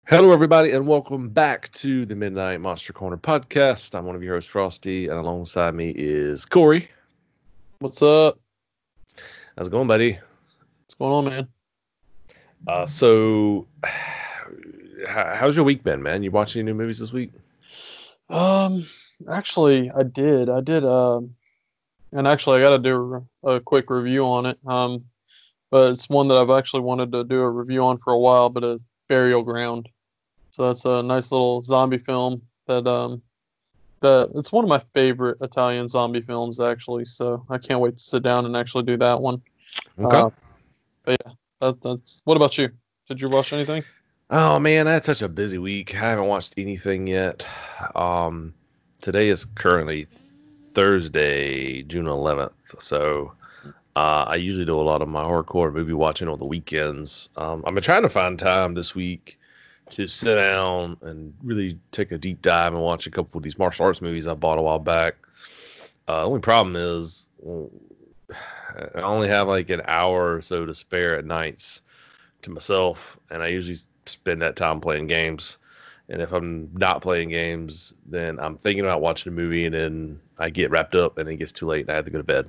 Hello, everybody, and welcome back to the Midnight Monster Corner podcast. I'm one of your hosts, Frosty, and alongside me is Corey. What's up? How's it going, buddy? What's going on, man? So, how's your week been, man? You watching any new movies this week? Um, actually, and actually, I got to do a quick review on it. But it's one that I've actually wanted to do a review on for a while, but a Burial Ground. So that's a nice little zombie film that it's one of my favorite Italian zombie films, actually. So I can't wait to sit down and actually do that one. Okay. Uh, but yeah, that's. What about you? Did you watch anything? Oh man, I had such a busy week. I haven't watched anything yet. Um, Today is currently Thursday, June 11th. So, I usually do a lot of my hardcore movie watching on the weekends. I've been trying to find time this week to sit down and really take a deep dive and watch a couple of these martial arts movies I bought a while back. The only problem is I only have like an hour or so to spare at nights to myself, and I usually spend that time playing games. And if I'm not playing games, then I'm thinking about watching a movie, and then I get wrapped up, and it gets too late, and I have to go to bed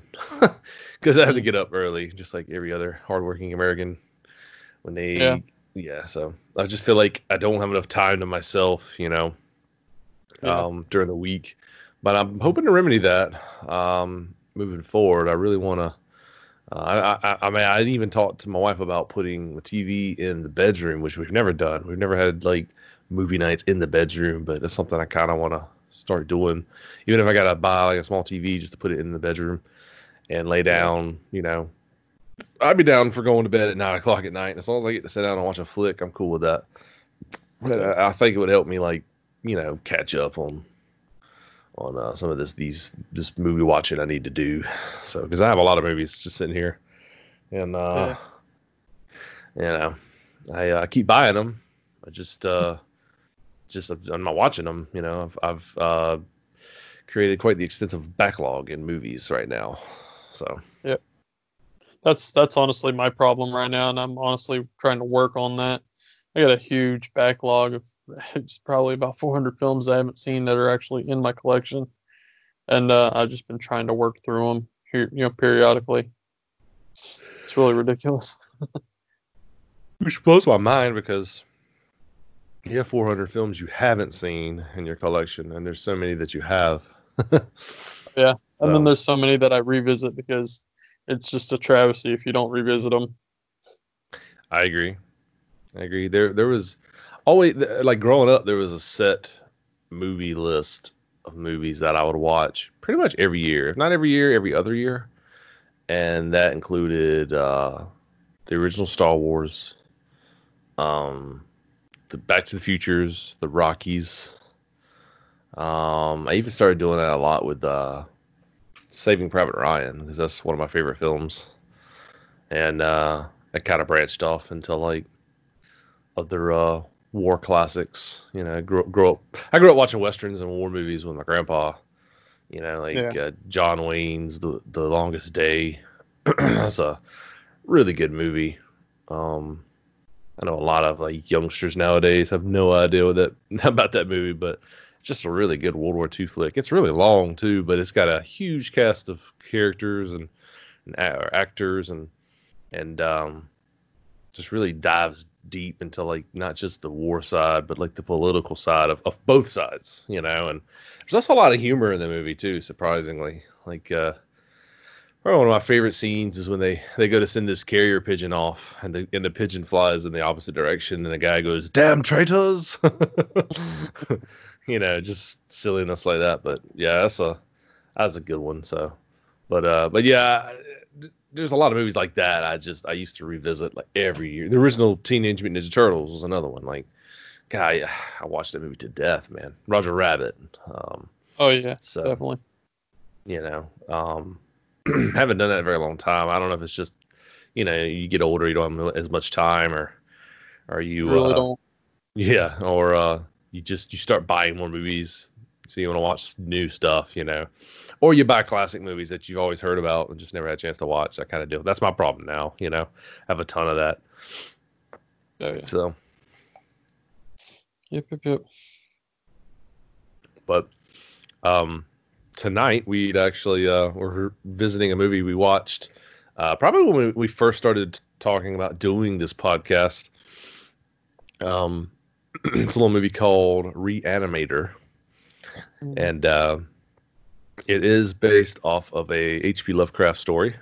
because I have to Mm, get up early, just like every other hardworking American. When yeah, yeah. So I just feel like I don't have enough time to myself, yeah, during the week. But I'm hoping to remedy that moving forward. I really want to. I mean, I even talked to my wife about putting the TV in the bedroom, which we've never done. We've never had like movie nights in the bedroom, but it's something I kind of want to start doing. Even if I gotta buy like a small TV just to put it in the bedroom and lay yeah. down, I'd be down for going to bed at 9 o'clock at night. As long as I get to sit down and watch a flick, I'm cool with that. But Yeah. I think it would help me, like, catch up on some of this movie watching I need to do. So because I have a lot of movies just sitting here, and Yeah. you know, I keep buying them. I just I'm not watching them. I've created quite the extensive backlog in movies right now. So Yeah. That's honestly my problem right now, and I'm honestly trying to work on that. I got a huge backlog of it's probably about 400 films I haven't seen that are actually in my collection, and I've just been trying to work through them here, periodically. It's really ridiculous. which blows my mind because you have 400 films you haven't seen in your collection, and there's so many that you have. Yeah, and then So there's so many that I revisit because it's just a travesty if you don't revisit them. I agree. I agree. There was always, like, growing up, there was a set movie list of movies that I would watch pretty much every year. If not every year, every other year. And that included the original Star Wars, um, the Back to the Futures, the Rockies. I even started doing that a lot with Saving Private Ryan because that's one of my favorite films. And I kind of branched off into like other war classics. Grow up. I grew up watching westerns and war movies with my grandpa. Yeah, Like John Wayne's The Longest Day. That's a really good movie. Um, I know a lot of like youngsters nowadays have no idea what that about that movie, but it's just a really good World War II flick. It's really long too, but it's got a huge cast of characters and actors and just really dives deep into like not just the war side, but like the political side of both sides, and there's also a lot of humor in the movie too, surprisingly. Like probably one of my favorite scenes is when they go to send this carrier pigeon off, and the pigeon flies in the opposite direction, and the guy goes, "Damn traitors!" Just silliness like that. But yeah, that's a good one. So, but yeah, there's a lot of movies like that. I used to revisit like every year. The original Teenage Mutant Ninja Turtles was another one. Like, guy, I watched that movie to death, man. Roger Rabbit. oh yeah, So definitely. you know, um, haven't done that in a very long time. I don't know if it's just you get older, you don't have as much time, or are I you really don't. yeah, or you start buying more movies, so you want to watch new stuff, or you buy classic movies that you've always heard about and just never had a chance to watch. That kind of deal. That's my problem now. I have a ton of that. Oh yeah. So Yep, yep, yep. But tonight we'd actually we're visiting a movie we watched probably when we first started talking about doing this podcast. It's a little movie called Re-Animator, Mm. and it is based off of a H.P. Lovecraft story,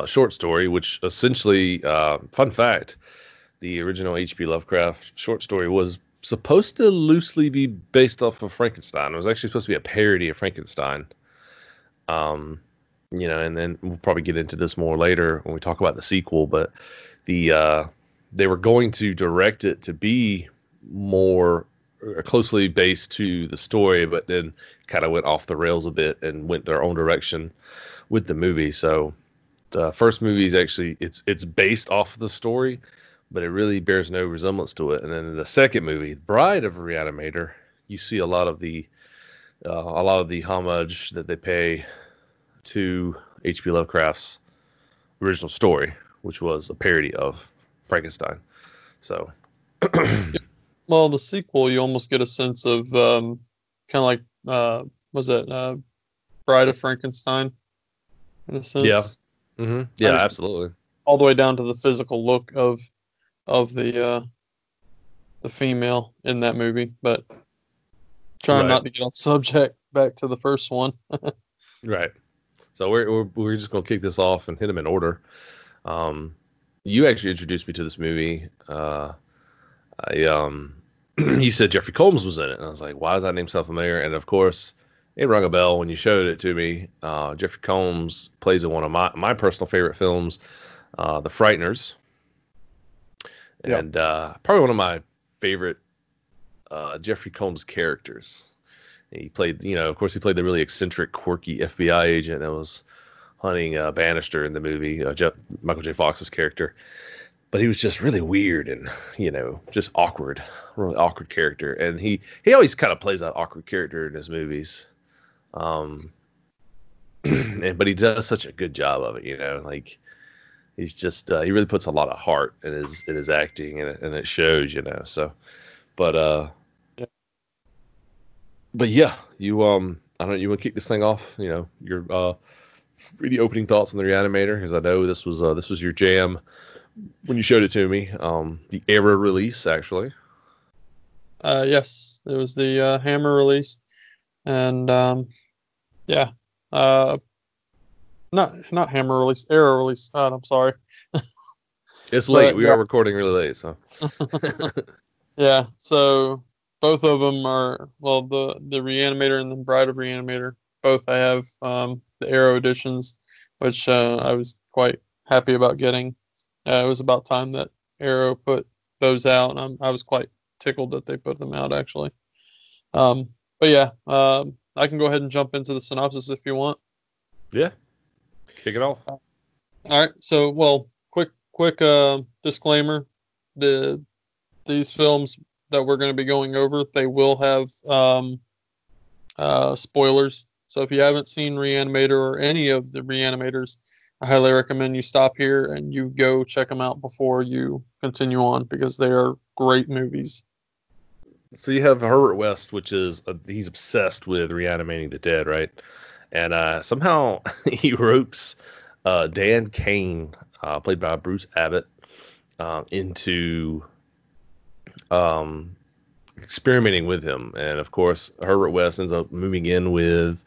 short story, which essentially, fun fact, the original H.P. Lovecraft short story was supposed to loosely be based off of Frankenstein. It was actually supposed to be a parody of Frankenstein. Um, and then we'll probably get into this more later when we talk about the sequel. But they were going to direct it to be more closely based to the story, but then kind of went off the rails a bit and went their own direction with the movie. So the first movie is actually it's based off of the story, but it really bears no resemblance to it. And then in the second movie, Bride of a Reanimator, you see a lot of the homage that they pay to H.P. Lovecraft's original story, which was a parody of Frankenstein. So, Well, the sequel, you almost get a sense of kind of like was that Bride of Frankenstein in a yeah, sense. I yeah, mean, absolutely, all the way down to the physical look of the female in that movie. But trying right, not to get off subject, back to the first one. right. So we're just gonna kick this off and hit them in order. Um, you actually introduced me to this movie. I you said Jeffrey Combs was in it, and I was like, why does that name sound familiar? And of course, it rung a bell when you showed it to me. Jeffrey Combs plays in one of my personal favorite films, The Frighteners, Yep. and probably one of my favorite Jeffrey Combs characters. He played, of course, he played the really eccentric, quirky FBI agent that was hunting Bannister in the movie, Michael J. Fox's character. But he was just really weird and, just awkward, really awkward character. And he always kind of plays that awkward character in his movies. Um, but he does such a good job of it, like he's just he really puts a lot of heart in his acting and it shows, So, but Yeah. but yeah, I don't know, you want to kick this thing off, your really opening thoughts on the Reanimator, because I know this was your jam when you showed it to me. The era release actually. Yes, it was the Hammer release, and yeah, uh, not Hammer release, Arrow release. I'm sorry, It's late. but We are recording really late, so. yeah, yeah. So both of them are, well, the Reanimator and the Bride of Reanimator. Both I have the Arrow editions, which I was quite happy about getting. It was about time that Arrow put those out, and I was quite tickled that they put them out actually. Um, but yeah, I can go ahead and jump into the synopsis if you want. Yeah, kick it off. All right. So, well, quick disclaimer: the these films that we're going to be going over, they will have spoilers. So if you haven't seen Reanimator or any of the Reanimators, I highly recommend you stop here and you go check them out before you continue on, because they are great movies. So you have Herbert West, which is he's obsessed with reanimating the dead, right? And somehow he ropes Dan Kane, played by Bruce Abbott, into um, experimenting with him. And of course, Herbert West ends up moving in with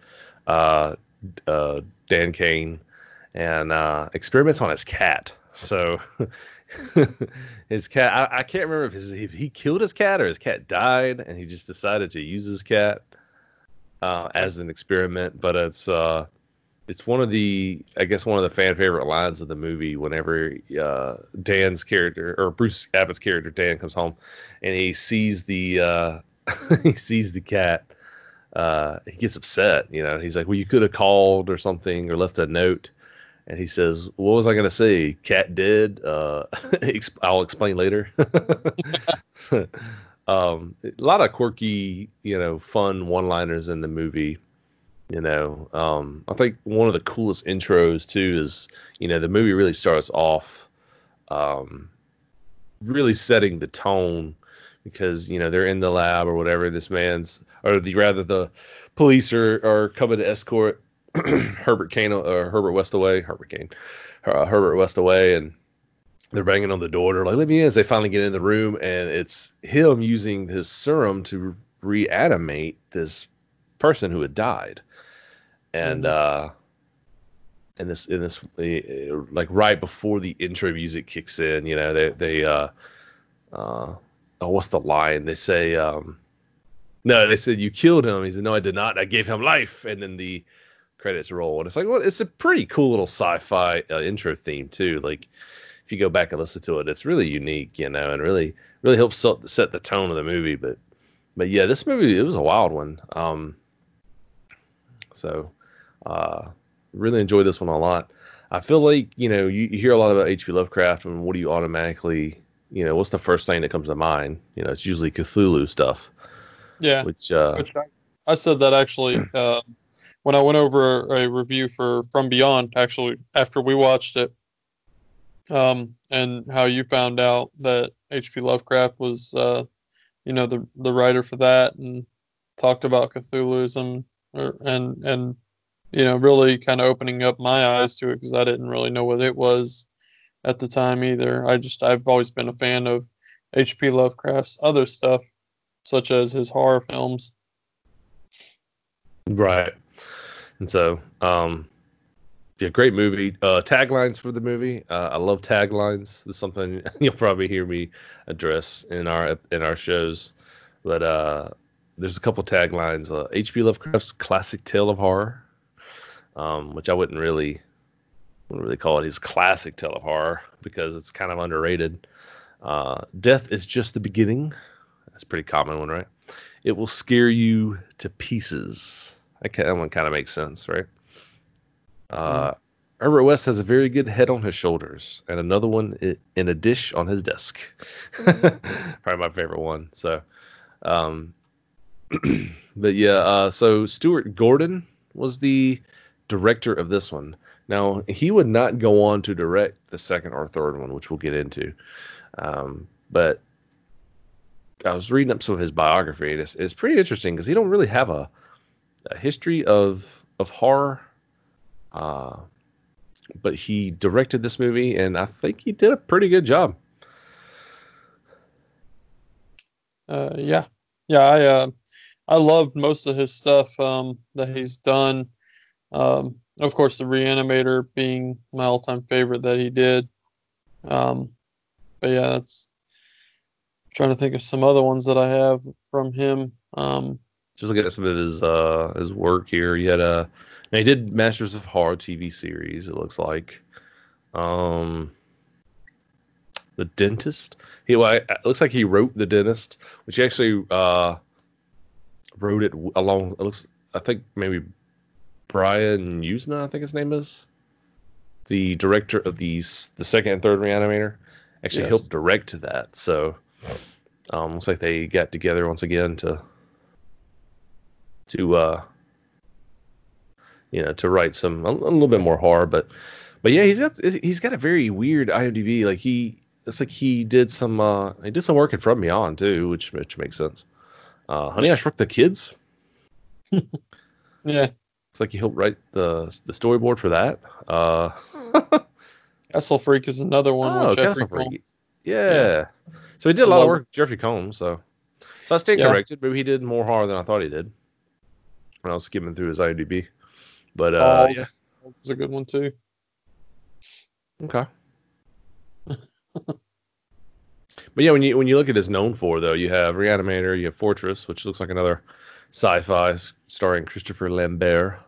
uh, Dan Kane and experiments on his cat. So his cat, I can't remember if he killed his cat or his cat died, and he just decided to use his cat Yeah. as an experiment. But it's one of the, I guess, one of the fan favorite lines of the movie. Whenever Dan's character, or Bruce Abbott's character Dan, comes home and he sees the he sees the cat, he gets upset. He's like, "Well, you could have called or something or left a note." And he says, "What was I going to say? Cat dead? I'll explain later." A lot of quirky, fun one-liners in the movie. I think one of the coolest intros too is, the movie really starts off, really setting the tone because they're in the lab or whatever. This man's, or rather the police are coming to escort Herbert Kane or Herbert West away. Herbert West away, and they're banging on the door. They're like, "Let me in." As they finally get in the room, and it's him using his serum to reanimate this person who had died, and Mhm. like right before the intro music kicks in, oh, what's the line? They say, no, they said you killed him. He said, "No, I did not. I gave him life." And then the credits roll, and it's like, well, it's a pretty cool little sci-fi intro theme too. Like if you go back and listen to it, it's really unique, and really helps set the tone of the movie. But yeah, this movie, it was a wild one. So uh, really enjoyed this one a lot. I feel like you hear a lot about H.P. Lovecraft, and what do you automatically, what's the first thing that comes to mind? It's usually Cthulhu stuff, Yeah, which which I said that actually when I went over a review for From Beyond, actually after we watched it, and how you found out that H.P. Lovecraft was the writer for that, and talked about Cthulhuism, and really kind of opening up my eyes to it because I didn't really know what it was at the time either. I've always been a fan of H.P. Lovecraft's other stuff, such as his horror films. right. And so, yeah, great movie. Taglines for the movie. I love taglines. This is something you'll probably hear me address in our shows. But there's a couple taglines. H.P. Lovecraft's classic tale of horror, which I wouldn't really call it his classic tale of horror because it's kind of underrated. Death is just the beginning. That's a pretty common one, right? It will scare you to pieces. That one kind of makes sense, right? Mm. Uh, Herbert West has a very good head on his shoulders, and another one in a dish on his desk. Probably my favorite one. So, um, but yeah. So Stuart Gordon was the director of this one. Now he would not go on to direct the second or third one, which we'll get into. But I was reading up some of his biography, and it's pretty interesting because he don't really have a history of horror. Uh, but he directed this movie, and I think he did a pretty good job. Yeah, yeah. I loved most of his stuff that he's done. Of course, the Re-Animator being my all-time favorite that he did. Um, but yeah, that's trying to think of some other ones that I have from him. Just looking at some of his work here, he did Masters of Horror TV series. It looks like, um, The Dentist. It looks like he wrote The Dentist, which he actually wrote it along. It looks, I think maybe Brian Usna, I think his name is, the director of the second and third Reanimator, actually helped Yes. direct that. So looks like they got together once again to to write a little bit more horror. But yeah, he's got a very weird IMDb. Like it's like he did some work in From Beyond too, which makes sense. Honey, I Yeah. Shrunk the Kids. Yeah. It's like he helped write the storyboard for that. Castle Freak is another one with Oh, Jeffrey Castle Combs. Freak. Yeah. Yeah. So he did I a lot of love work it. with Jeffrey Combs. So I stand Yeah. corrected. Maybe he did more horror than I thought he did when I was skimming through his IMDb. But yeah. Balls. Balls is a good one too. Okay. But yeah, when you look at his known for though, you have Reanimator, you have Fortress, which looks like another sci-fi starring Christopher Lambert.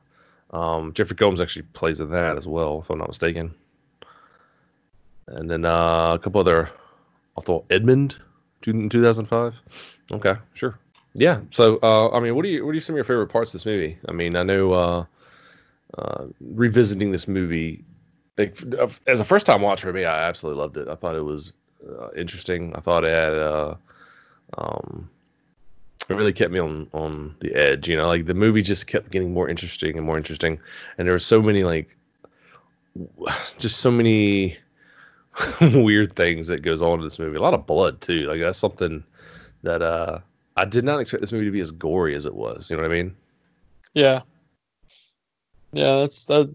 Jeffrey Combs actually plays in that as well, if I'm not mistaken. And then a couple other. I thought Edmund, in 2005. Okay, sure. Yeah. So I mean, what are some of your favorite parts of this movie? I mean, I know revisiting this movie, like, as a first time watch for me, I absolutely loved it. I thought it was interesting. I thought it had um, it really kept me on the edge. Like the movie just kept getting more interesting and more interesting, and there were so many just so many weird things that goes on in this movie. A lot of blood too. Like that's something that I did not expect this movie to be as gory as it was. You know what I mean? Yeah, yeah,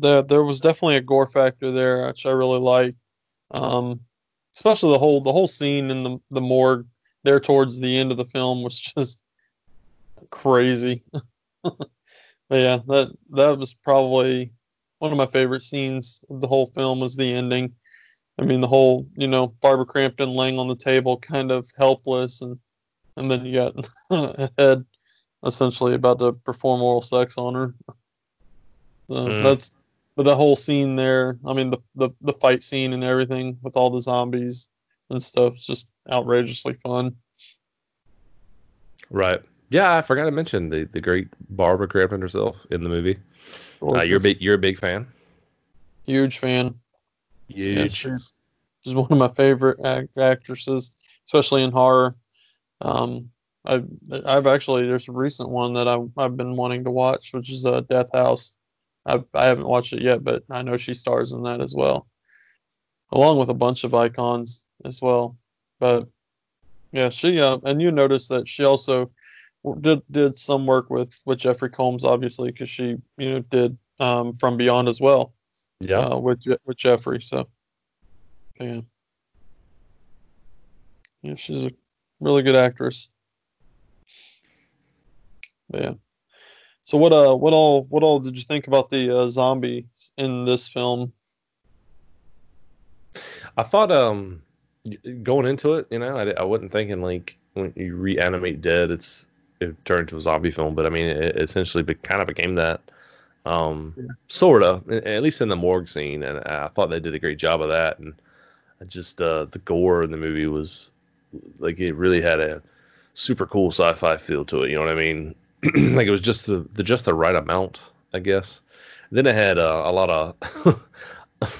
there was definitely a gore factor there, which I really like. Um, Especially the whole scene in the morgue there towards the end of the film was just crazy. But yeah, that was probably one of my favorite scenes of the whole film was the ending. I mean, the whole, Barbara Crampton laying on the table, kind of helpless, and then you got a head essentially about to perform oral sex on her. So Mm, that's, but the whole scene there, I mean, the fight scene and everything with all the zombies and stuff, is just outrageously fun. right. Yeah, I forgot to mention the great Barbara Crampton herself in the movie. Gorgeous, You're a big fan. huge fan. Yeah, Huge. she's one of my favorite actresses, especially in horror. Um, I've actually there's a recent one that I've been wanting to watch, which is Death House. I haven't watched it yet, but I know she stars in that as well, along with a bunch of icons as well. But yeah, she and you notice that she also did some work with Jeffrey Combs, obviously, because she did From Beyond as well Yeah. with Jeffrey. So yeah, yeah, she's a really good actress. But yeah. So what all did you think about the zombies in this film? I thought going into it, I wasn't thinking like when you reanimate dead, it turned into a zombie film, but I mean it essentially kind of became that. Yeah. Sort of, at least in the morgue scene, and I thought they did a great job of that. And I just the gore in the movie was like it really had a super cool sci-fi feel to it. You know what I mean? Like it was just the right amount, I guess. Then it had a lot of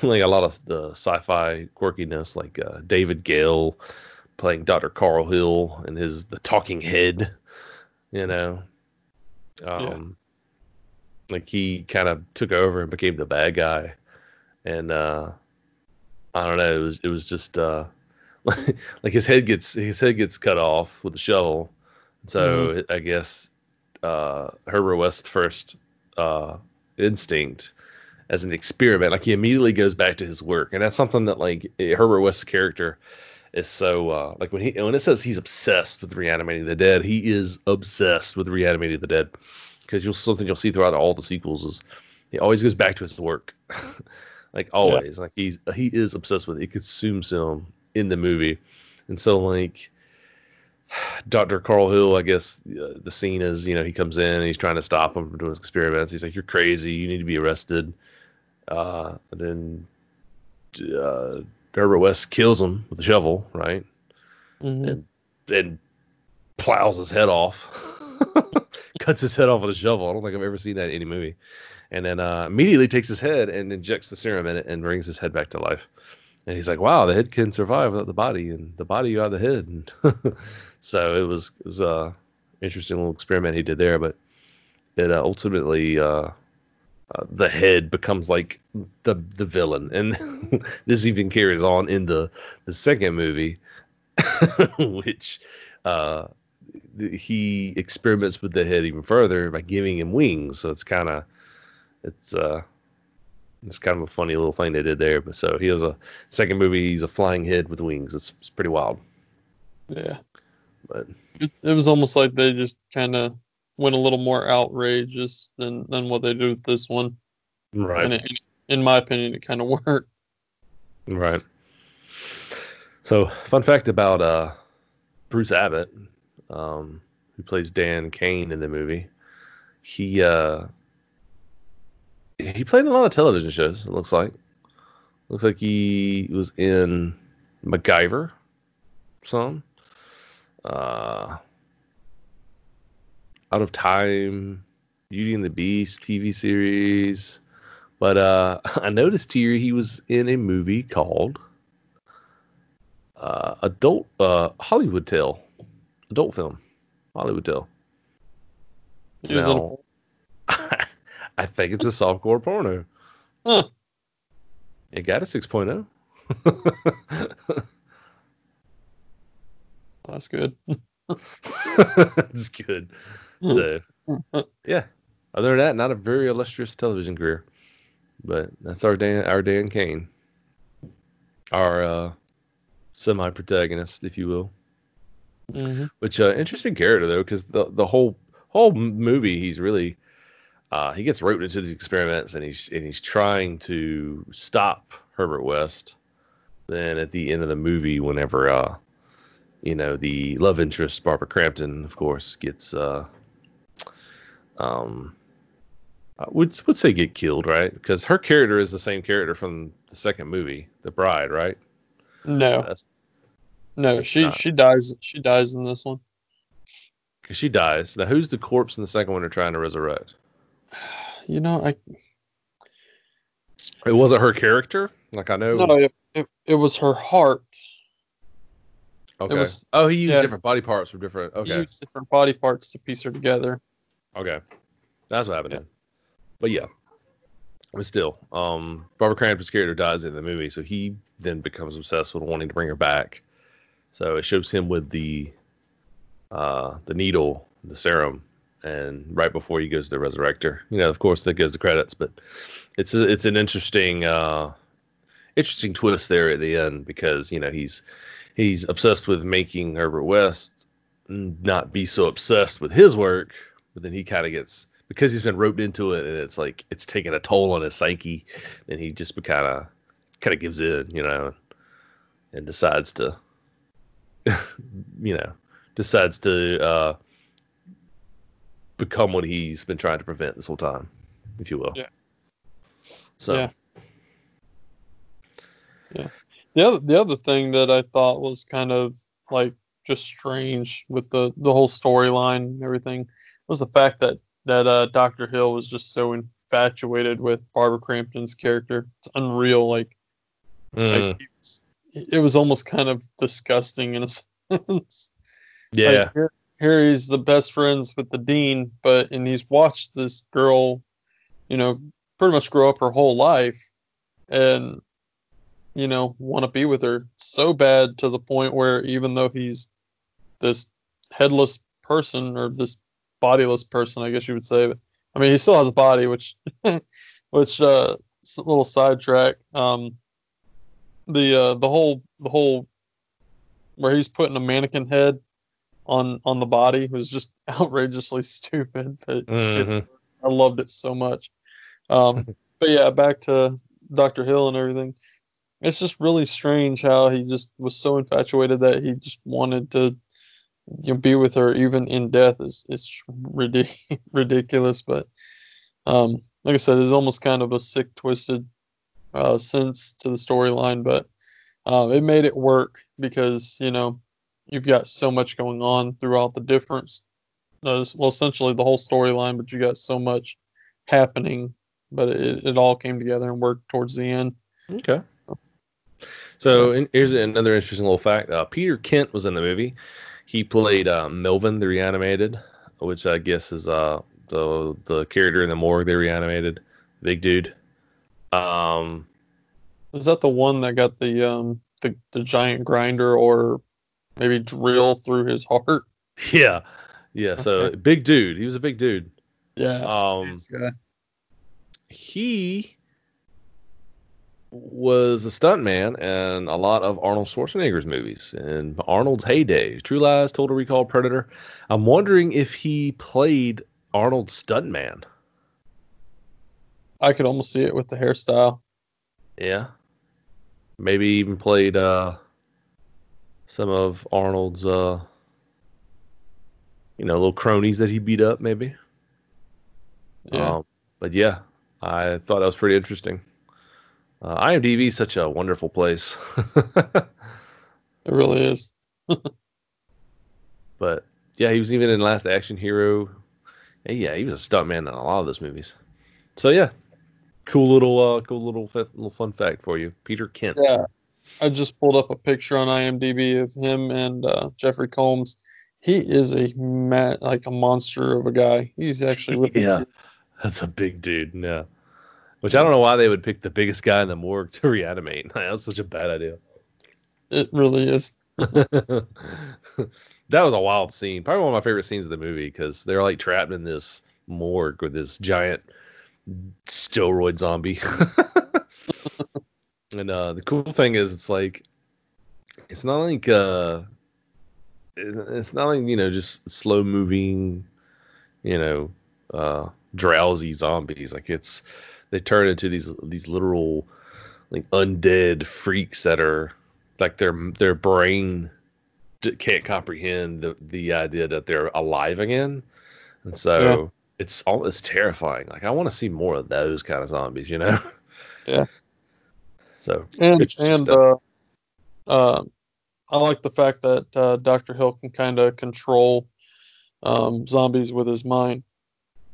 like a lot of the sci-fi quirkiness, like David Gale playing Dr. Carl Hill and his the talking head. You know, Yeah. um, like he kind of took over and became the bad guy. And I don't know, it was just like his head gets cut off with a shovel. Hmm. So I guess Herbert West's first uh, instinct as an experiment, like he immediately goes back to his work, and that's something that like Herbert West's character is so like when it says he's obsessed with reanimating the dead, he is obsessed with reanimating the dead because something you'll see throughout all the sequels is he always goes back to his work, like Yeah. always, like he is obsessed with it. It consumes him in the movie, and so like Dr. Carl Hill, I guess the scene is, he comes in and he's trying to stop him from doing his experiments. He's like, "You're crazy. You need to be arrested." And then Herbert West kills him with a shovel, right? Hmm. And then plows his head off, cuts his head off with a shovel. I don't think I've ever seen that in any movie. And then immediately takes his head and injects the serum in it and brings his head back to life. And he's like, "Wow, the head can survive without the body, and the body got the head." And so it was a interesting little experiment he did there, but it ultimately the head becomes like the villain, and this even carries on in the second movie, which uh, he experiments with the head even further by giving him wings. So it's it's kind of a funny little thing they did there. But so he has a second movie. He's a flying head with wings. It's pretty wild. Yeah. But It was almost like they just kind of went a little more outrageous than what they do with this one, right, and in my opinion, it kind of worked. right. So fun fact about Bruce Abbott, who plays Dan Kane in the movie. He he played in a lot of television shows. It looks like he was in MacGyver some, uh, Out of Time, Beauty and the Beast TV series. But I noticed here he was in a movie called Adult Hollywood Tale, adult film, Hollywood Tale. He was in Now, I think it's a softcore porno. huh, It got a 6.0. that's good. It's good. So yeah. Other than that, not a very illustrious television career. But that's our Dan Kane. Our semi-protagonist, if you will. Mm-hmm. Which interesting character though, because the whole movie, he's really he gets roped into these experiments, and he's trying to stop Herbert West. Then at the end of the movie, whenever the love interest Barbara Crampton, of course, gets um I would say get killed, right? Because her character is the same character from the second movie, The Bride, right? No, That's no, it's she not, she dies. She dies in this one. because she dies. Now, who's the corpse in the second one they're trying to resurrect? You know, I It wasn't her character. Like I no, know. it was her heart. It Okay. was Oh, he used yeah. different body parts from different. He Okay. used different body parts to piece her together. Okay. That's what happened Yeah, then. But yeah, but still, Barbara Crampton's character dies in the movie, so he then becomes obsessed with wanting to bring her back. So it shows him with the needle, the serum, and right before he goes to resurrect her. Of course, that goes the credits, but it's an interesting twist there at the end, because he's obsessed with making Herbert West not be so obsessed with his work, but then he kind of gets, because he's been roped into it, and it's like it's taking a toll on his psyche, then he just kind of gives in, and decides to you know decides to become what he's been trying to prevent this whole time, if you will. yeah, So yeah, yeah. The other thing that I thought was kind of like just strange with the whole storyline and everything was the fact that Dr. Hill was just so infatuated with Barbara Crampton's character. It's unreal. Like mm, it was almost kind of disgusting in a sense. Like yeah. here he's the best friends with the dean, and he's watched this girl, you know, pretty much grow up her whole life, and want to be with her so bad to the point where even though he's this headless person or this bodiless person, I guess you would say, but I mean he still has a body, which which little sidetrack. The whole where he's putting a mannequin head on the body was just outrageously stupid. But Hmm. I loved it so much. Um, but yeah, back to Dr. Hill and everything. It's just really strange how he just was so infatuated that he just wanted to be with her even in death. It's ridiculous, but like I said, it's almost kind of a sick, twisted sense to the storyline, but it made it work because you've got so much going on throughout the different, well, essentially the whole storyline, but you got so much happening, but it all came together and worked towards the end. Okay. Yeah. So here's another interesting little fact. Peter Kent was in the movie. He played Melvin the Reanimated, which I guess is the character in the morgue they reanimated, big dude. Um, Is that the one that got the giant grinder or maybe drill through his heart? yeah, yeah. Okay. So big dude. He was a big dude. Yeah. Um, This guy. he was a stuntman in a lot of Arnold Schwarzenegger's movies in Arnold's heyday. True Lies, Total Recall, Predator. I'm wondering if he played Arnold's stuntman. I could almost see it with the hairstyle. Yeah, maybe even played some of Arnold's little cronies that he beat up, maybe. Yeah, But yeah, I thought that was pretty interesting. IMDb is such a wonderful place. it really is. But yeah, he was even in Last Action Hero. Hey, yeah, he was a stuntman in a lot of those movies. So yeah, cool little fun fact for you, Peter Kent. Yeah. I just pulled up a picture on IMDb of him and Jeffrey Combs. He is like a monster of a guy. He's actually really Yeah, huge. that's a big dude. Yeah, which I Yeah, don't know why they would pick the biggest guy in the morgue to reanimate. That's such a bad idea. it really is. That was a wild scene. Probably one of my favorite scenes of the movie because they're like trapped in this morgue with this giant steroid zombie. And the cool thing is, it's not like it's not like just slow moving, you know, drowsy zombies. Like they turn into these literal like undead freaks that are like their brain can't comprehend the idea that they're alive again, and Yeah, so it's almost terrifying. Like I want to see more of those kind of zombies, you know. yeah, So and interesting and stuff. uh, I like the fact that Doctor Hill can kind of control zombies with his mind.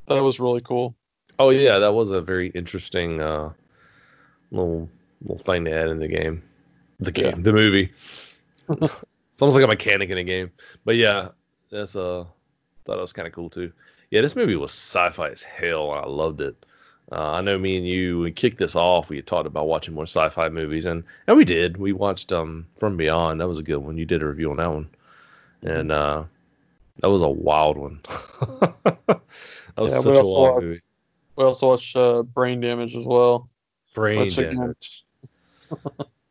That was really cool. Oh yeah, that was a very interesting little little thing to add in the game. Yeah, The movie. It's almost like a mechanic in a game. But yeah, that's thought it was kind of cool too. Yeah, this movie was sci-fi as hell, and I loved it. I know me and you, we kicked this off. We had talked about watching more sci-fi movies, and we did. We watched From Beyond. That was a good one. You did a review on that one, hmm and that was a wild one. That was yeah. such a wild movie. We also watched Brain Damage as well, Brain which again, damage.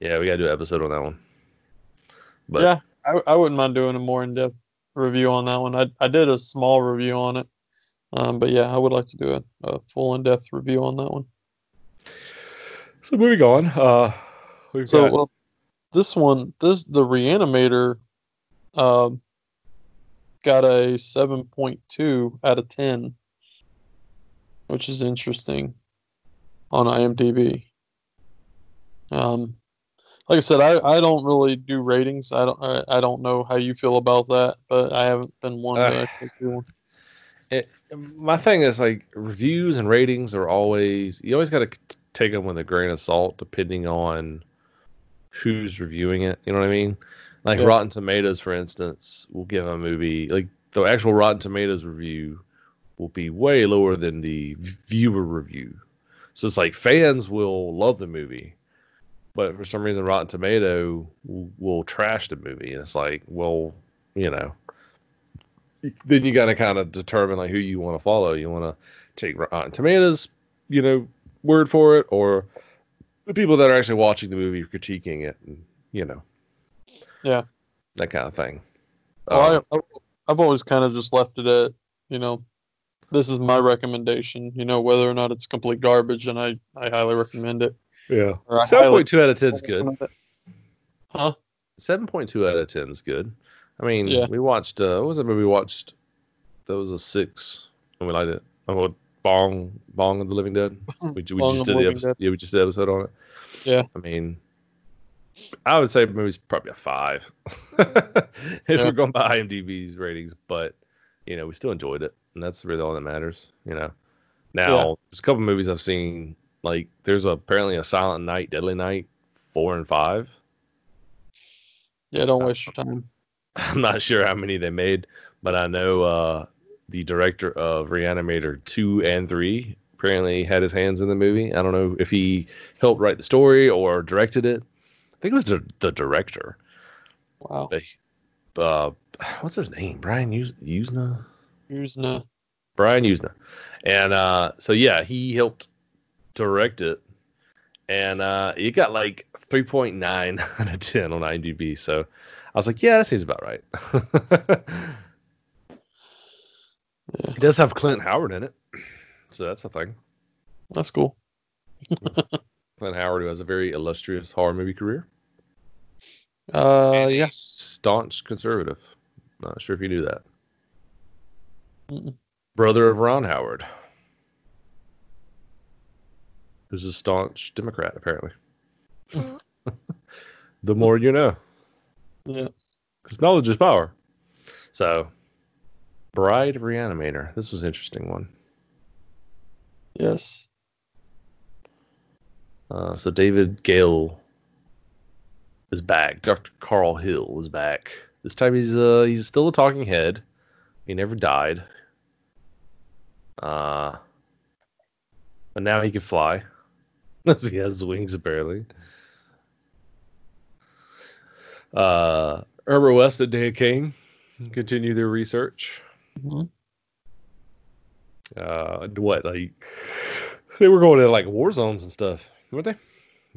Yeah, we gotta do an episode on that one. But yeah, I wouldn't mind doing a more in depth review on that one. I did a small review on it, but yeah, I would like to do a full in depth review on that one. so moving on, we've So got the Reanimator um, got a 7.2 out of 10, which is interesting on IMDb. Um, like I said, I don't really do ratings. I don't know how you feel about that, but I haven't been one uh, to actually do one. my thing is like reviews and ratings are always you always got to take them with a grain of salt depending on who's reviewing it. You know what I mean? Like Yeah, Rotten Tomatoes, for instance, will give a movie like the actual Rotten Tomatoes review will be way lower than the viewer review. So it's like fans will love the movie, but for some reason Rotten Tomato will trash the movie, and it's like, well, you know, then you got to kind of determine like who you want to follow. You want to take Rotten Tomatoes, word for it, or the people that are actually watching the movie critiquing it, and you know yeah. that kind of thing. Well, Um, I've always kind of just left it at, you know, this is my recommendation. You know, whether or not it's complete garbage, and I highly recommend it, yeah, or I seven highly point two out of ten is good. recommend it. Huh? 7.2 out of 10 is good. I mean, Yeah. we watched what was that movie we watched? That was a 6, and we liked it. Oh, Bong of the Living Dead. We Long just and did the Living episode. Dead. Yeah, we just did an episode on it. Yeah. I mean, I would say the movie's probably a 5 if Yeah. we're going by IMDb's ratings, but we still enjoyed it, and that's really all that matters. Yeah. Now there's a couple movies I've seen. Like there's apparently a Silent Night, Deadly Night 4 and 5. Yeah. Don't Uh, waste your time. I'm not sure how many they made, but I know the director of Re-Animator 2 and 3 apparently had his hands in the movie. I don't know if he helped write the story or directed it. I think it was the director. Wow. But, what's his name? Usna? Usna. Brian Usna. And so, yeah, he helped direct it. And it got like 3.9 out of 10 on IMDb. So I was like, yeah, that seems about right. Yeah. It does have Clint Howard in it, so that's a thing. That's cool. Clint Howard, who has a very illustrious horror movie career, Yeah. staunch conservative. Not sure if you knew that. Mm-mm. Brother of Ron Howard, who's a staunch Democrat, apparently. The more you know, Yeah. because knowledge is power. So, Bride of Reanimator. This was an interesting one. Yes. So David Gale is back. Dr. Carl Hill is back. This time he's still a talking head. He never died. Uh, but now he can fly. He has wings apparently. Herbert West and Dan Kane continue their research. Mhm. What, like they were going to like war zones and stuff, weren't they?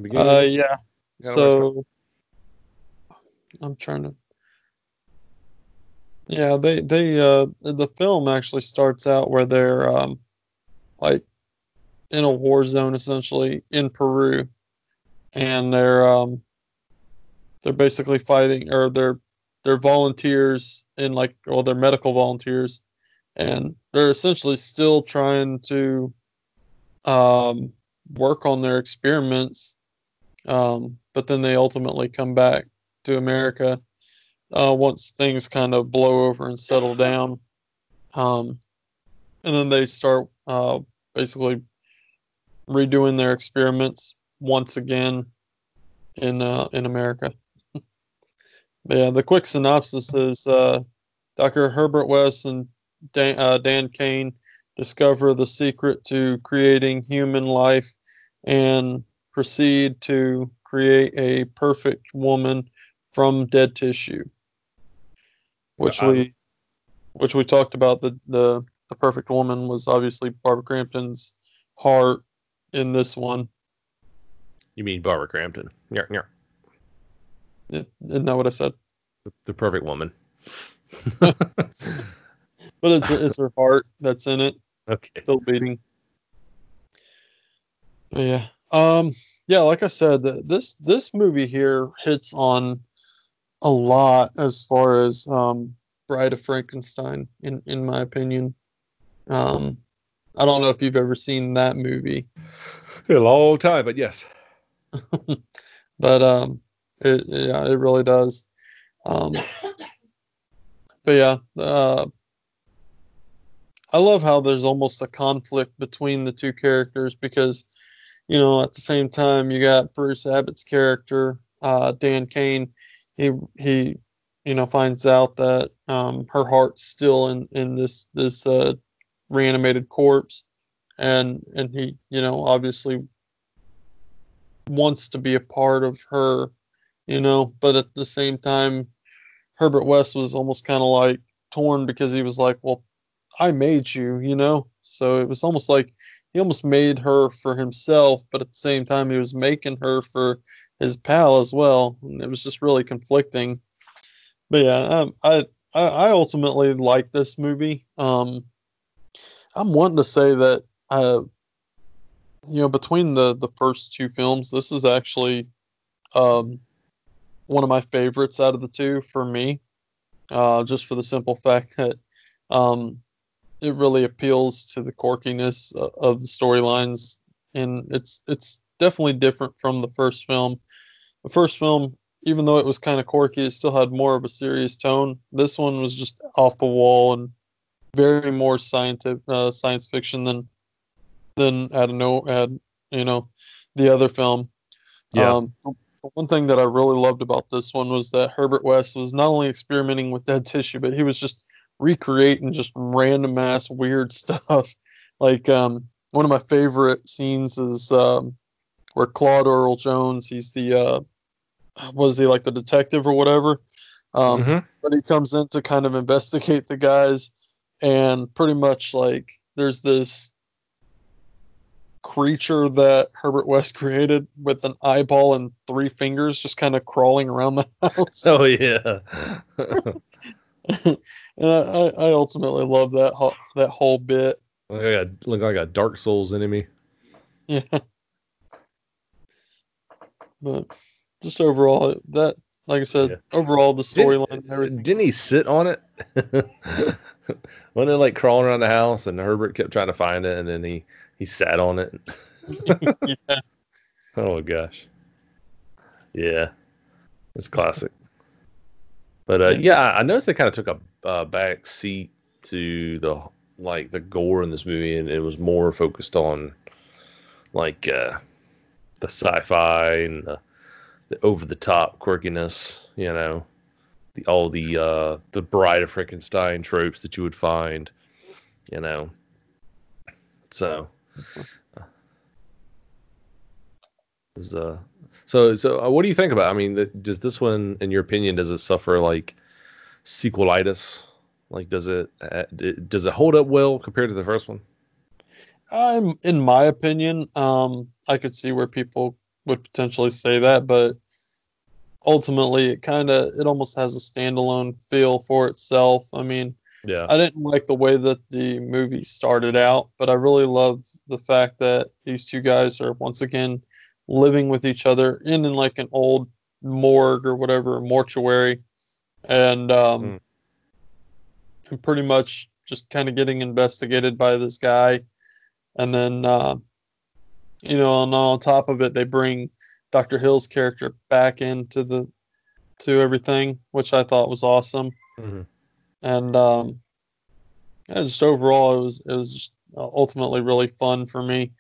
Beginning of this, Yeah. kind of where it's going. So I'm trying to. Yeah, they the film actually starts out where they're like in a war zone essentially in Peru, and they're basically fighting, or they're volunteers in like, well, they're medical volunteers, and they're essentially still trying to um work on their experiments, but then they ultimately come back to America once things kind of blow over and settle down. Um, and then they start basically redoing their experiments once again in America. But yeah, the quick synopsis is Dr. Herbert West and Dan Kane discover the secret to creating human life and proceed to create a perfect woman from dead tissue, which I, we which we talked about. The perfect woman was obviously Barbara Crampton's heart in this one. you mean Barbara Crampton? Yeah, yeah. Isn't that what I said? The perfect woman. But it's her heart that's in it, Okay. still beating. But yeah. Yeah, like I said, this movie here hits on a lot as far as Bride of Frankenstein in my opinion. Um I don't know if you've ever seen that movie. A long time, but yes. But yeah, it really does. Um but yeah, I love how there's almost a conflict between the two characters because, at the same time, you got Bruce Abbott's character, Dan Kane. He, finds out that her heart's still in this reanimated corpse, and he, obviously wants to be a part of her, but at the same time, Herbert West was almost kind of like torn because he was like, well, I made you, So it was almost like he almost made her for himself, but at the same time he was making her for his pal as well. And it was just really conflicting. But yeah, I ultimately like this movie. I'm wanting to say that between the first two films, this is actually um one of my favorites out of the two for me. Just for the simple fact that um it really appeals to the quirkiness of the storylines, and it's definitely different from the first film. The first film, even though it was kind of quirky, it still had more of a serious tone. This one was just off the wall and very more science fiction than had the other film. Yeah. The one thing that I really loved about this one was that Herbert West was not only experimenting with dead tissue, but he was just recreating just random ass weird stuff. Like one of my favorite scenes is where Claude Earl Jones, he's the was he like the detective or whatever? Mm-hmm. But he comes in to kind of investigate the guys, and pretty much like there's this creature that Herbert West created with an eyeball and three fingers just kind of crawling around the house. Oh yeah. And I ultimately love that whole bit. Like I got look like a Dark Souls enemy. Yeah, but just overall, that like I said, Yeah. overall the Didn't storyline and everything. didn't he sit on it? Wasn't it like crawling around the house and Herbert kept trying to find it and then he sat on it. Yeah, Oh gosh. Yeah. It's classic. But yeah, yeah, I noticed they kind of took a back seat to the gore in this movie, and it was more focused on like the sci-fi and the over-the-top quirkiness. The Bride of Frankenstein tropes that you would find. You know, so was what do you think about? I mean, does this one, in your opinion, does it suffer like sequelitis? Like, does it hold up well compared to the first one? In my opinion, I could see where people would potentially say that, but ultimately it almost has a standalone feel for itself. I mean, Yeah. I didn't like the way that the movie started out, but I really love the fact that these two guys are once again living with each other in like an old morgue or whatever, mortuary, and Mm. and pretty much just kind of getting investigated by this guy. And then and on top of it, they bring Dr. Hill's character back into the to everything, which I thought was awesome. Hmm. And yeah, just overall, it was just ultimately really fun for me.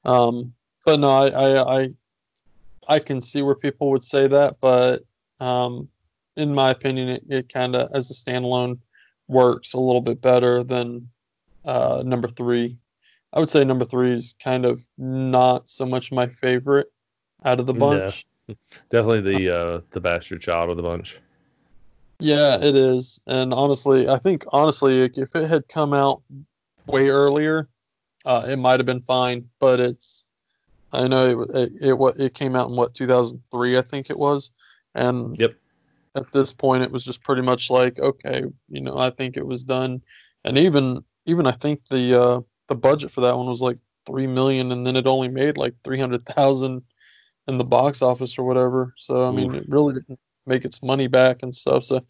But no, I can see where people would say that, but um, in my opinion, it kind of as a standalone works a little bit better than number three. I would say number three is kind of not so much my favorite out of the Yeah, bunch. definitely Uh, the bastard child of the bunch. yeah, it is, and honestly, I think honestly, if it had come out way earlier, it might have been fine. But I know it came out in what 2003, I think it was, and Yep. at this point, it was just pretty much like okay, I think it was done, and even I think the budget for that one was like 3 million, and then it only made like 300,000 in the box office or whatever. So I mean, Oof. it really didn't make its money back and stuff. So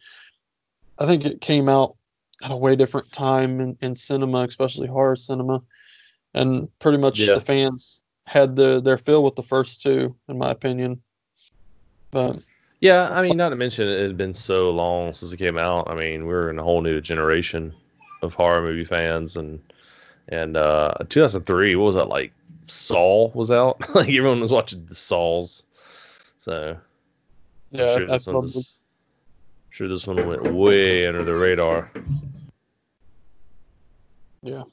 I think it came out at a way different time in cinema, especially horror cinema, and pretty much the Yeah. fans had their fill with the first two, in my opinion. But Yeah, I mean, not to mention it had been so long since it came out. I mean, we're in a whole new generation of horror movie fans, and 2003, what was that like? Saw was out. Like everyone was watching the Saws. So I'm yeah, sure I this one probably was sure this one went way under the radar. yeah.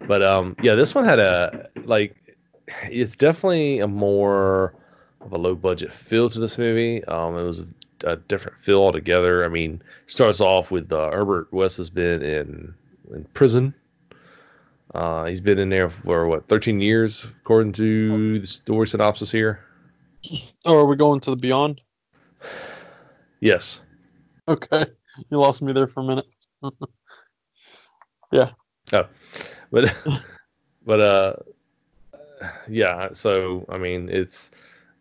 But yeah, this one had a like it's definitely a more of a low budget feel to this movie. It was a different feel altogether. I mean, starts off with Herbert West has been in prison. He's been in there for what 13 years, according to the story synopsis here. Oh, are we going to the Beyond? Yes. Okay, you lost me there for a minute. Yeah, Oh, but but yeah. So I mean, it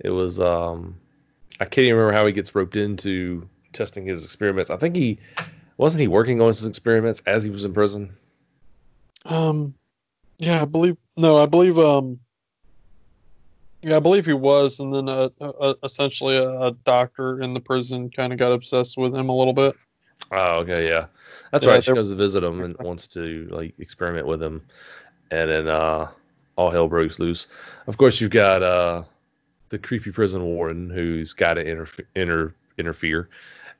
was I can't even remember how he gets roped into testing his experiments. I think he wasn't he working on his experiments as he was in prison. um, yeah, I believe no, I believe yeah, I believe he was, and then essentially a doctor in the prison kind of got obsessed with him a little bit. Oh, okay, yeah, that's Yeah, right. She goes to visit him and wants to like experiment with him, and then all hell breaks loose. Of course, you've got the creepy prison warden who's got to interfere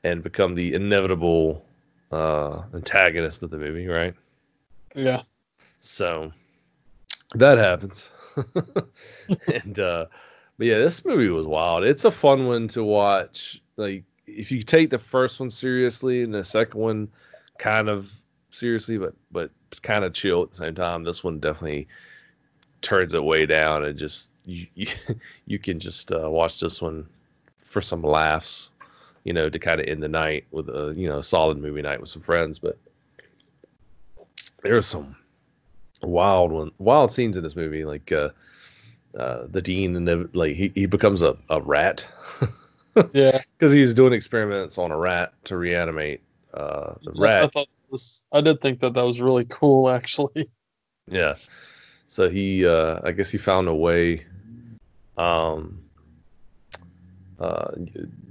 and become the inevitable antagonist of the movie, right? yeah, So that happens, and but yeah, this movie was wild. It's a fun one to watch. Like if you take the first one seriously and the second one kind of seriously, but kind of chill at the same time, this one definitely turns it way down and just you can just watch this one for some laughs, to kind of end the night with a solid movie night with some friends. But there's some wild scenes in this movie, like the dean and like he becomes a rat yeah. because he's doing experiments on a rat to reanimate the I rat. thought I did think that that was really cool, actually. Yeah, so he I guess he found a way um uh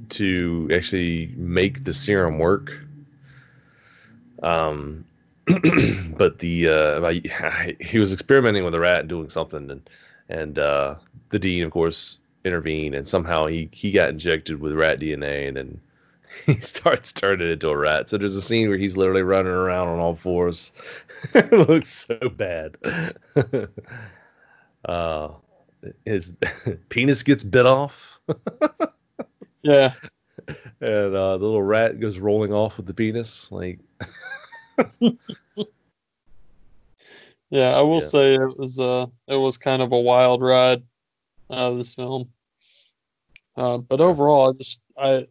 to actually make the serum work. um but he was experimenting with a rat doing something, and the dean of course intervened, and somehow he got injected with rat DNA, and then he starts turning into a rat. So there's a scene where he's literally running around on all fours. It looks so bad. uh his penis gets bit off, Yeah. and the little rat goes rolling off with the penis. Like, Yeah, I will yeah, say it was kind of a wild ride, this film. But yeah. overall, I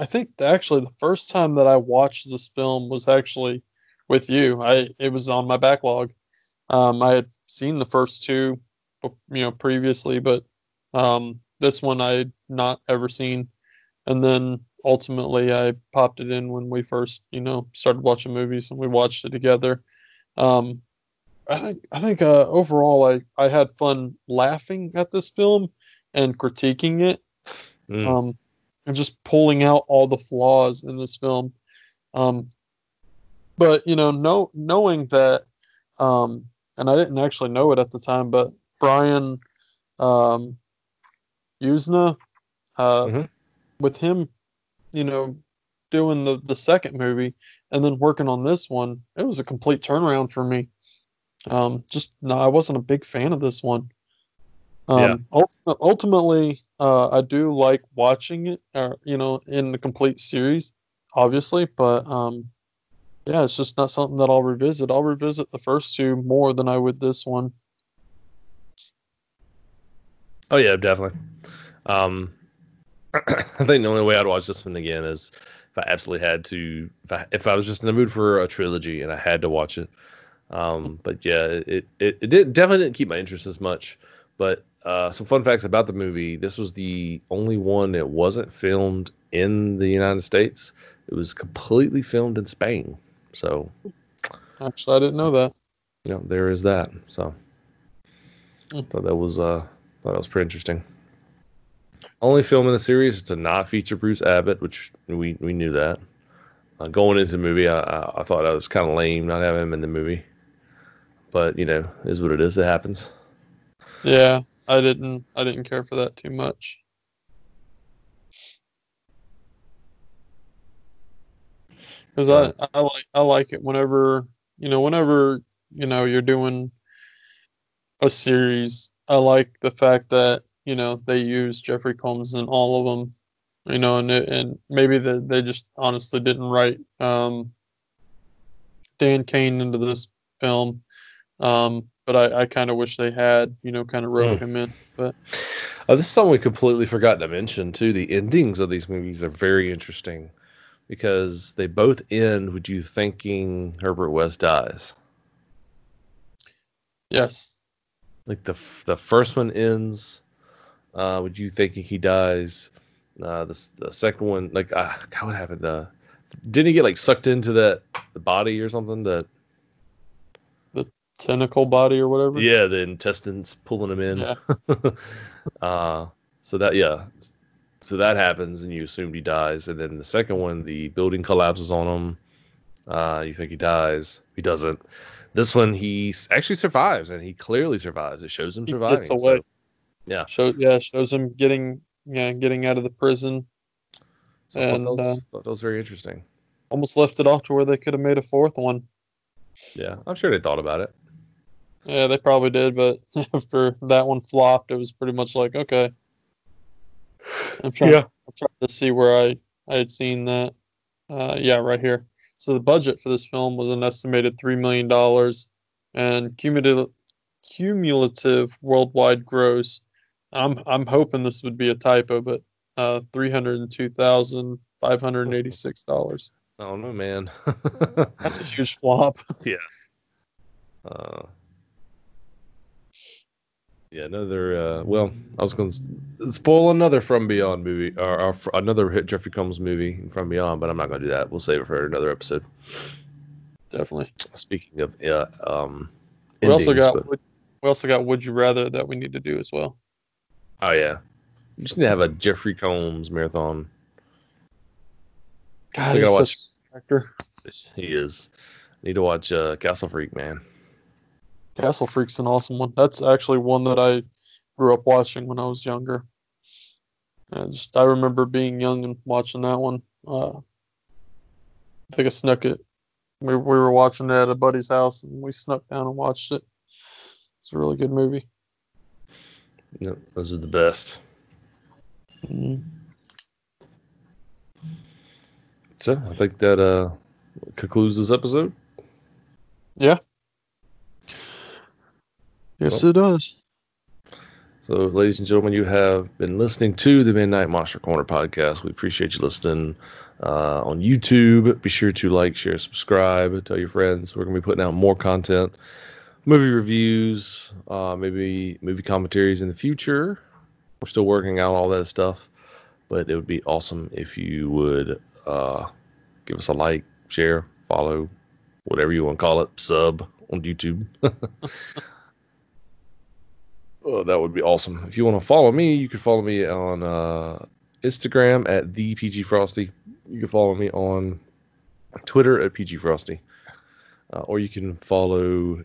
think actually the first time that I watched this film was actually with you. It was on my backlog. I had seen the first two, previously, but this one I had not ever seen. And then ultimately, I popped it in when we first, started watching movies, and we watched it together. Um, I think overall, I had fun laughing at this film and critiquing it, Mm, um, and just pulling out all the flaws in this film. Um, but knowing that, um, and I didn't actually know it at the time, but Brian, um, Usna, uh, hmm with him, you know, doing the second movie and then working on this one, it was a complete turnaround for me. Just no, I wasn't a big fan of this one. yeah. Ultimately, I do like watching it, in the complete series, obviously, but yeah, it's just not something that I'll revisit. I'll revisit the first two more than I would this one. Oh yeah, definitely. Um, I think the only way I'd watch this one again is if I absolutely had to. If I was just in the mood for a trilogy and I had to watch it. But yeah, it definitely didn't keep my interest as much. But some fun facts about the movie: this was the only one that wasn't filmed in the United States. It was completely filmed in Spain. So Actually, I didn't know that. there is that. So Hmm. thought that was pretty interesting. Only film in the series to not feature Bruce Abbott, which we knew that. Going into the movie, I thought that was kind of lame not having him in the movie. But is what it is. It happens. Yeah, I didn't care for that too much because So. I like it whenever you're doing a series. I like the fact that they use Jeffrey Combs in all of them. And maybe they just honestly didn't write Dan Kane into this film. But I kind of wish they had kind of wrote Mm. him in. But This is something we completely forgot to mention too. The endings of these movies are very interesting because they both end with you thinking Herbert West dies. yes, Like the first one ends with you thinking he dies. The second one, like God, what happened? Didn't he get like sucked into the body or something? That the tentacle body or whatever. Yeah, the intestines pulling him in. Yeah, uh, so that yeah, so that happens, and you assumed he dies, and then the second one, the building collapses on him. You think he dies. He doesn't. This one, actually survives, and he clearly survives. It shows him he gets surviving. away. So, yeah. Shows him getting out of the prison, So I and thought that was very interesting. almost left it off to where they could have made a fourth one. Yeah, I'm sure they thought about it. Yeah, they probably did, but after that one flopped, it was pretty much like, okay, I'm trying Yeah. I'm trying to see where I had seen that. Yeah, right here. So the budget for this film was an estimated $3 million, and cumulative worldwide gross. I'm hoping this would be a typo, but $302,586. I don't know, man. That's a huge flop. Yeah. Uh, yeah, another. Well, I was going to spoil another From Beyond movie, or another hit Jeffrey Combs movie From Beyond, but I'm not going to do that. We'll save it for another episode. Definitely. Speaking of We also endings, got but we also got Would You Rather that we need to do as well. oh yeah, you just need to have a Jeffrey Combs marathon. God, Still gotta he's such watch. a actor. He is. Need to watch Castle Freak, man. Castle Freak's an awesome one. That's actually one that I grew up watching when I was younger. I remember being young and watching that one. I think I snuck it. We were watching it at a buddy's house, and we snuck down and watched it. It's a really good movie. Yep, those are the best. Mm. So I think that concludes this episode. Yeah. Yes, Well, it does. so, ladies and gentlemen, you have been listening to the Midnight Monster Corner podcast. We appreciate you listening on YouTube. Be sure to like, share, subscribe, tell your friends. We're going to be putting out more content, movie reviews, maybe movie commentaries in the future. We're still working out all that stuff, but it would be awesome if you would give us a like, share, follow, whatever you want to call it, sub on YouTube. Oh, that would be awesome. If you want to follow me, you can follow me on Instagram at the PG Frosty. You can follow me on Twitter at PG Frosty, or you can follow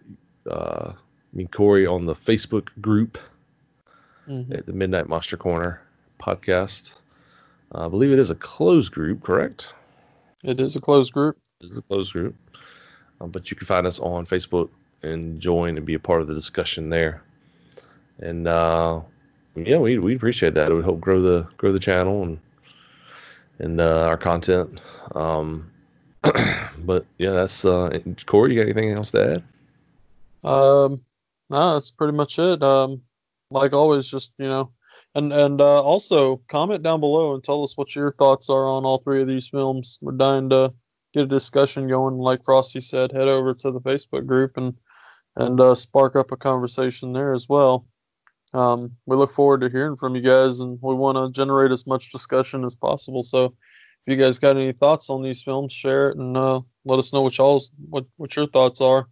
me Corey on the Facebook group Mm-hmm. at the Midnight Monster Corner podcast. I believe it is a closed group, correct? It is a closed group. It is a closed group, but you can find us on Facebook and join and be a part of the discussion there. And yeah, we appreciate that. It would help grow the channel and our content. But yeah, that's Corey. You got anything else to add? No, that's pretty much it. Like always, just and also comment down below and tell us what your thoughts are on all three of these films. We're dying to get a discussion going. Like Frosty said, head over to the Facebook group and spark up a conversation there as well. We look forward to hearing from you guys, and we want to generate as much discussion as possible. So, if you guys got any thoughts on these films, share it and let us know what your thoughts are.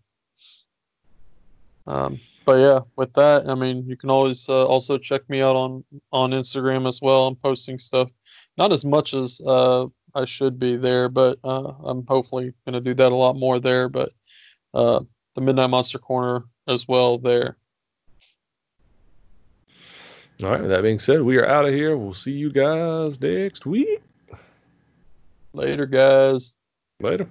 But yeah, with that, I mean, you can always also check me out on Instagram as well. I'm posting stuff, not as much as I should be there, but I'm hopefully going to do that a lot more there. But uh, the Midnight Monster Corner as well there. All right. With that being said, we are out of here. We'll see you guys next week. Later, guys. Later.